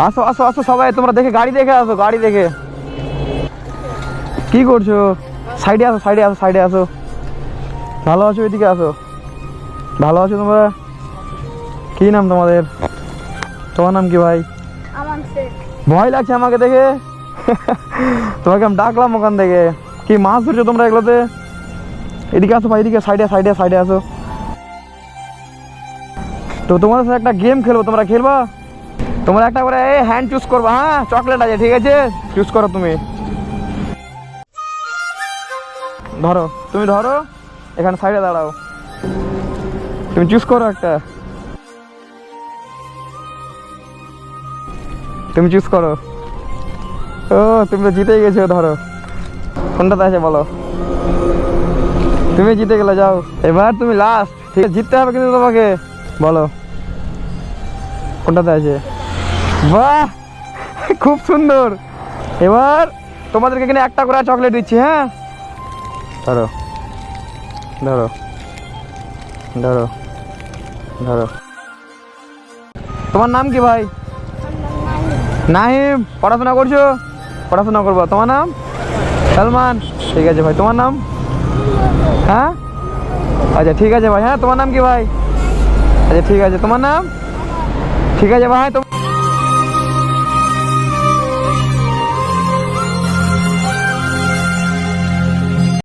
আসো আসো আসো সবাই, তোমরা দেখে গাড়ি দেখে আসো, গাড়ি দেখে। কি করছো? সাইডে আসো, সাইডে আসো, সাইডে আসো। ভালো আছো? এদিকে আসো। ভালো আছো তোমরা? কি নাম তোমাদের? তোমার নাম কি ভাই? আমান শেখ। ভয় লাগছে আমাকে দেখে। তোমাকে আমি ডাকলাম ওখান থেকে। কি মাছ ধরছো তোমরা এগুলোতে? এদিকে আসো ভাই, এদিকে সাইডে সাইডে সাইডে আসো। তো তোমাদের সাথে একটা গেম খেলবো, তোমরা খেলবা? তোমরা একটা করে হ্যান্ড চুজ করবা, হ্যাঁ চকলেট আছে, ঠিক আছে? চুজ করো তুমি। ধরো, তুমি ধরো, এখানে সাইডে দাঁড়াও। তুমি চুজ করো একটা। তুমি চুজ করো। ও তুমি তো জিতেই গেছো, ধরো কোনটাতে আছে বলো। তুমি জিতে গেলে, যাও এবার তুমি লাস্ট, ঠিক আছে? জিততে হবে কিন্তু তোমাকে, বলো কোনটাতে আছে। বাহ, খুব সুন্দর। এবার তোমাদেরকে এখানে একটা করে চকলেট দিচ্ছি, হ্যাঁ? ধরো ধরো ধরো ধরো। তোমার নাম কি ভাই? নাহিম। পড়াশোনা করছো? পড়াশোনা করবো। তোমার নাম? সালমান। ঠিক আছে ভাই, তোমার নাম? হ্যাঁ, আচ্ছা ঠিক আছে ভাই। হ্যাঁ, তোমার নাম কি ভাই? আচ্ছা ঠিক আছে, তোমার নাম? ঠিক আছে ভাই।